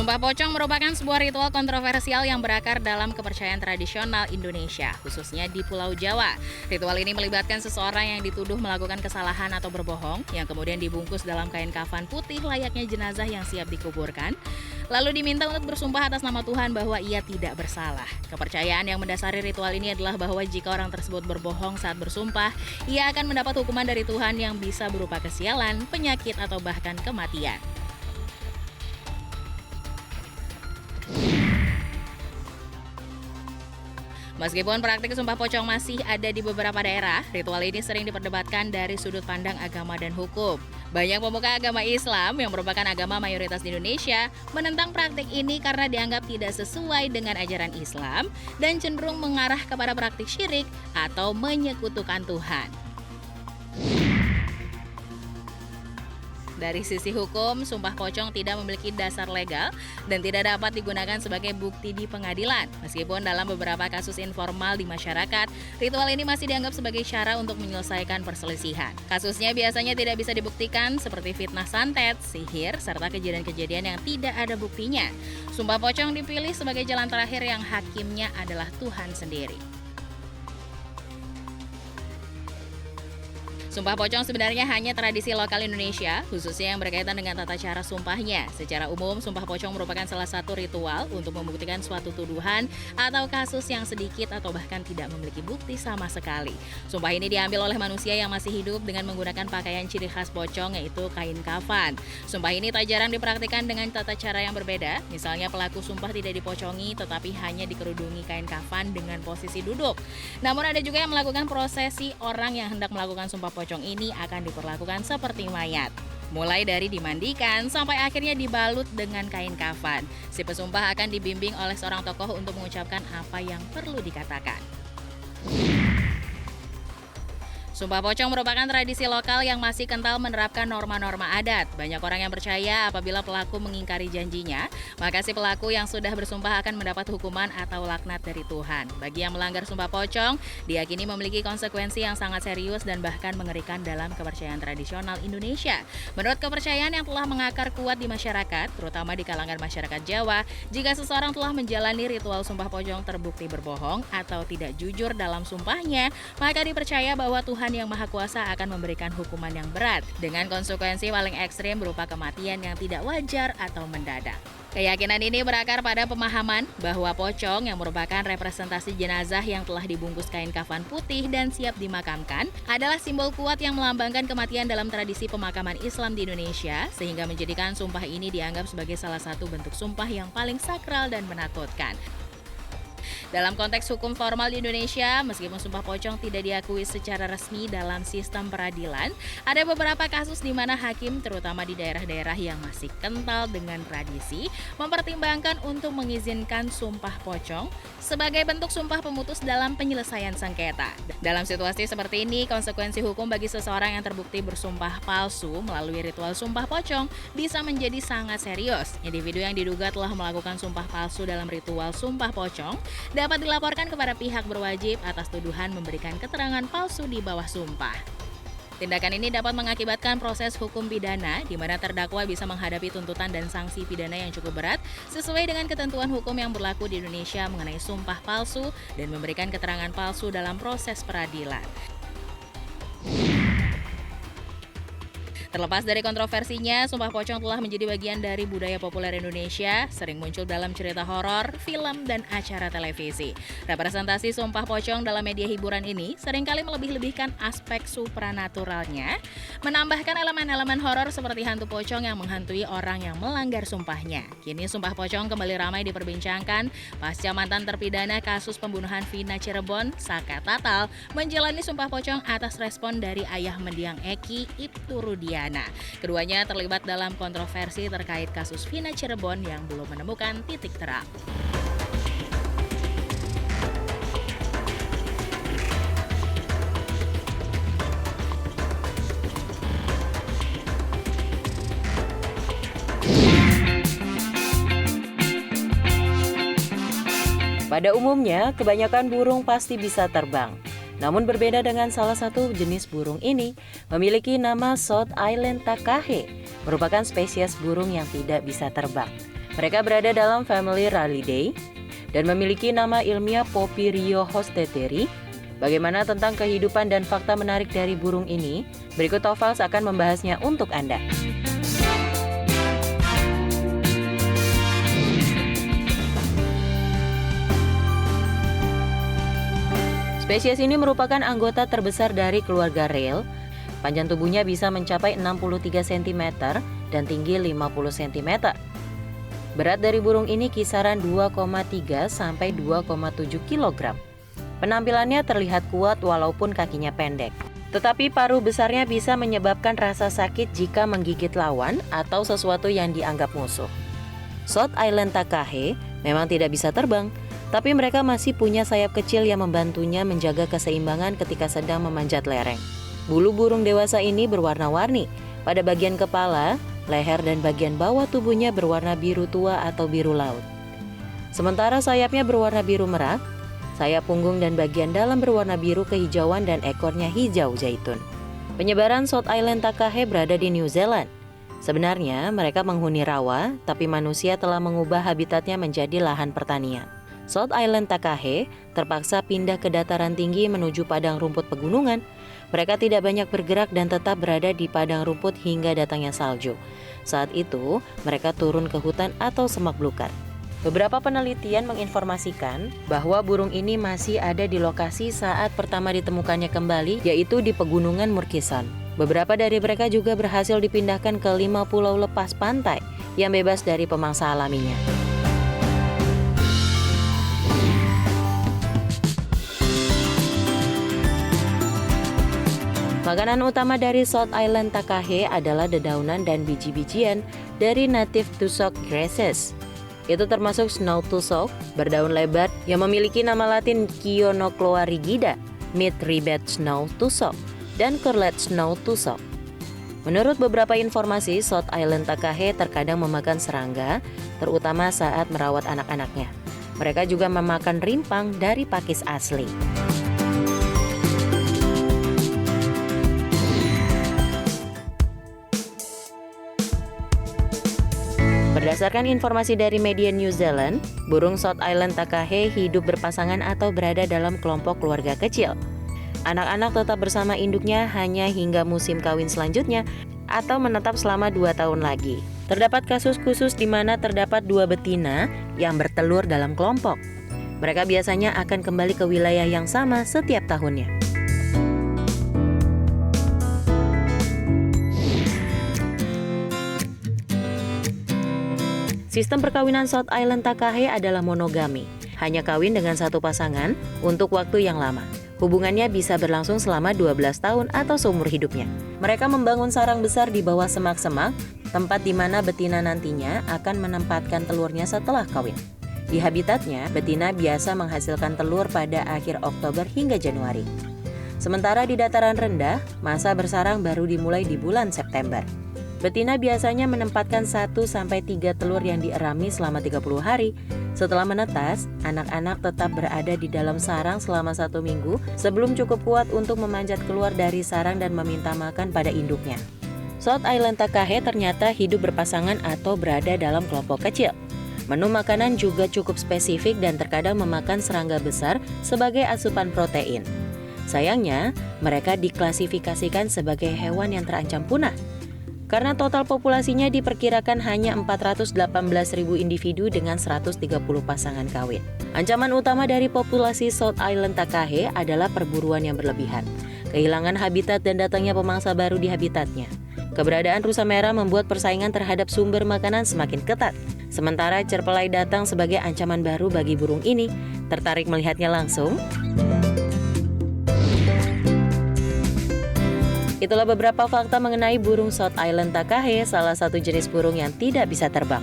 Sumpah pocong merupakan sebuah ritual kontroversial yang berakar dalam kepercayaan tradisional Indonesia, khususnya di Pulau Jawa. Ritual ini melibatkan seseorang yang dituduh melakukan kesalahan atau berbohong, yang kemudian dibungkus dalam kain kafan putih layaknya jenazah yang siap dikuburkan, lalu diminta untuk bersumpah atas nama Tuhan bahwa ia tidak bersalah. Kepercayaan yang mendasari ritual ini adalah bahwa jika orang tersebut berbohong saat bersumpah, ia akan mendapat hukuman dari Tuhan yang bisa berupa kesialan, penyakit, atau bahkan kematian. Meskipun praktik sumpah pocong masih ada di beberapa daerah, ritual ini sering diperdebatkan dari sudut pandang agama dan hukum. Banyak pemuka agama Islam yang merupakan agama mayoritas di Indonesia menentang praktik ini karena dianggap tidak sesuai dengan ajaran Islam dan cenderung mengarah kepada praktik syirik atau menyekutukan Tuhan. Dari sisi hukum, sumpah pocong tidak memiliki dasar legal dan tidak dapat digunakan sebagai bukti di pengadilan. Meskipun dalam beberapa kasus informal di masyarakat, ritual ini masih dianggap sebagai cara untuk menyelesaikan perselisihan. Kasusnya biasanya tidak bisa dibuktikan seperti fitnah santet, sihir, serta kejadian-kejadian yang tidak ada buktinya. Sumpah pocong dipilih sebagai jalan terakhir yang hakimnya adalah Tuhan sendiri. Sumpah pocong sebenarnya hanya tradisi lokal Indonesia, khususnya yang berkaitan dengan tata cara sumpahnya. Secara umum, sumpah pocong merupakan salah satu ritual untuk membuktikan suatu tuduhan atau kasus yang sedikit atau bahkan tidak memiliki bukti sama sekali. Sumpah ini diambil oleh manusia yang masih hidup dengan menggunakan pakaian ciri khas pocong, yaitu kain kafan. Sumpah ini tak jarang dipraktikkan dengan tata cara yang berbeda, misalnya pelaku sumpah tidak dipocongi tetapi hanya dikerudungi kain kafan dengan posisi duduk. Namun ada juga yang melakukan prosesi orang yang hendak melakukan sumpah pocong ini akan diperlakukan seperti mayat. Mulai dari dimandikan sampai akhirnya dibalut dengan kain kafan. Si pesumpah akan dibimbing oleh seorang tokoh untuk mengucapkan apa yang perlu dikatakan. Sumpah pocong merupakan tradisi lokal yang masih kental menerapkan norma-norma adat. Banyak orang yang percaya apabila pelaku mengingkari janjinya, maka si pelaku yang sudah bersumpah akan mendapat hukuman atau laknat dari Tuhan. Bagi yang melanggar sumpah pocong, diyakini memiliki konsekuensi yang sangat serius dan bahkan mengerikan dalam kepercayaan tradisional Indonesia. Menurut kepercayaan yang telah mengakar kuat di masyarakat, terutama di kalangan masyarakat Jawa, jika seseorang telah menjalani ritual sumpah pocong terbukti berbohong atau tidak jujur dalam sumpahnya, maka dipercaya bahwa Tuhan yang Maha Kuasa akan memberikan hukuman yang berat dengan konsekuensi paling ekstrim berupa kematian yang tidak wajar atau mendadak. Keyakinan ini berakar pada pemahaman bahwa pocong yang merupakan representasi jenazah yang telah dibungkus kain kafan putih dan siap dimakamkan adalah simbol kuat yang melambangkan kematian dalam tradisi pemakaman Islam di Indonesia, sehingga menjadikan sumpah ini dianggap sebagai salah satu bentuk sumpah yang paling sakral dan menakutkan. Dalam konteks hukum formal di Indonesia, meskipun sumpah pocong tidak diakui secara resmi dalam sistem peradilan, ada beberapa kasus di mana hakim, terutama di daerah-daerah yang masih kental dengan tradisi, mempertimbangkan untuk mengizinkan sumpah pocong sebagai bentuk sumpah pemutus dalam penyelesaian sengketa. Dalam situasi seperti ini, konsekuensi hukum bagi seseorang yang terbukti bersumpah palsu melalui ritual sumpah pocong bisa menjadi sangat serius. Individu yang diduga telah melakukan sumpah palsu dalam ritual sumpah pocong dapat dilaporkan kepada pihak berwajib atas tuduhan memberikan keterangan palsu di bawah sumpah. Tindakan ini dapat mengakibatkan proses hukum pidana di mana terdakwa bisa menghadapi tuntutan dan sanksi pidana yang cukup berat sesuai dengan ketentuan hukum yang berlaku di Indonesia mengenai sumpah palsu dan memberikan keterangan palsu dalam proses peradilan. Terlepas dari kontroversinya, sumpah pocong telah menjadi bagian dari budaya populer Indonesia, sering muncul dalam cerita horor, film, dan acara televisi. Representasi sumpah pocong dalam media hiburan ini seringkali melebih-lebihkan aspek supranaturalnya, menambahkan elemen-elemen horor seperti hantu pocong yang menghantui orang yang melanggar sumpahnya. Kini sumpah pocong kembali ramai diperbincangkan pasca mantan terpidana kasus pembunuhan Vina Cirebon, Saka Tatal, menjalani sumpah pocong atas respon dari ayah mendiang Eki, Ibtu Rudiana. Keduanya terlibat dalam kontroversi terkait kasus Vina Cirebon yang belum menemukan titik terang. Pada umumnya, kebanyakan burung pasti bisa terbang. Namun berbeda dengan salah satu jenis burung ini, memiliki nama South Island Takahe, merupakan spesies burung yang tidak bisa terbang. Mereka berada dalam family Rallidae dan memiliki nama ilmiah Popiriohosteteri. Bagaimana tentang kehidupan dan fakta menarik dari burung ini? Berikut Tofals akan membahasnya untuk Anda. Spesies ini merupakan anggota terbesar dari keluarga rail. Panjang tubuhnya bisa mencapai 63 cm dan tinggi 50 cm. Berat dari burung ini kisaran 2,3 sampai 2,7 kg. Penampilannya terlihat kuat walaupun kakinya pendek. Tetapi paruh besarnya bisa menyebabkan rasa sakit jika menggigit lawan atau sesuatu yang dianggap musuh. South Island Takahe memang tidak bisa terbang, tapi mereka masih punya sayap kecil yang membantunya menjaga keseimbangan ketika sedang memanjat lereng. Bulu burung dewasa ini berwarna-warni. Pada bagian kepala, leher dan bagian bawah tubuhnya berwarna biru tua atau biru laut. Sementara sayapnya berwarna biru merak, sayap punggung dan bagian dalam berwarna biru kehijauan dan ekornya hijau zaitun. Penyebaran South Island Takahe berada di New Zealand. Sebenarnya mereka menghuni rawa, tapi manusia telah mengubah habitatnya menjadi lahan pertanian. South Island Takahe terpaksa pindah ke dataran tinggi menuju padang rumput pegunungan. Mereka tidak banyak bergerak dan tetap berada di padang rumput hingga datangnya salju. Saat itu, mereka turun ke hutan atau semak belukar. Beberapa penelitian menginformasikan bahwa burung ini masih ada di lokasi saat pertama ditemukannya kembali, yaitu di pegunungan Murchison. Beberapa dari mereka juga berhasil dipindahkan ke 5 pulau lepas pantai yang bebas dari pemangsa alaminya. Makanan utama dari South Island Takahe adalah dedaunan dan biji-bijian dari native tussock grasses. Itu termasuk snow tussock berdaun lebar yang memiliki nama latin Kionocloa rigida, meat-ribbed snow tussock, dan curled snow tussock. Menurut beberapa informasi, South Island Takahe terkadang memakan serangga, terutama saat merawat anak-anaknya. Mereka juga memakan rimpang dari pakis asli. Berdasarkan informasi dari media New Zealand, burung South Island Takahe hidup berpasangan atau berada dalam kelompok keluarga kecil. Anak-anak tetap bersama induknya hanya hingga musim kawin selanjutnya atau menetap selama 2 tahun lagi. Terdapat kasus khusus di mana terdapat 2 betina yang bertelur dalam kelompok. Mereka biasanya akan kembali ke wilayah yang sama setiap tahunnya. Sistem perkawinan South Island Takahe adalah monogami, hanya kawin dengan satu pasangan untuk waktu yang lama. Hubungannya bisa berlangsung selama 12 tahun atau seumur hidupnya. Mereka membangun sarang besar di bawah semak-semak, tempat di mana betina nantinya akan menempatkan telurnya setelah kawin. Di habitatnya, betina biasa menghasilkan telur pada akhir Oktober hingga Januari. Sementara di dataran rendah, masa bersarang baru dimulai di bulan September. Betina biasanya menempatkan 1-3 telur yang dierami selama 30 hari. Setelah menetas, anak-anak tetap berada di dalam sarang selama 1 minggu sebelum cukup kuat untuk memanjat keluar dari sarang dan meminta makan pada induknya. South Island Takahe ternyata hidup berpasangan atau berada dalam kelompok kecil. Menu makanan juga cukup spesifik dan terkadang memakan serangga besar sebagai asupan protein. Sayangnya, mereka diklasifikasikan sebagai hewan yang terancam punah. Karena total populasinya diperkirakan hanya 418.000 individu dengan 130 pasangan kawin. Ancaman utama dari populasi South Island Takahe adalah perburuan yang berlebihan, kehilangan habitat dan datangnya pemangsa baru di habitatnya. Keberadaan rusa merah membuat persaingan terhadap sumber makanan semakin ketat. Sementara cerpelai datang sebagai ancaman baru bagi burung ini. Tertarik melihatnya langsung? Itulah beberapa fakta mengenai burung South Island Takahe, salah satu jenis burung yang tidak bisa terbang.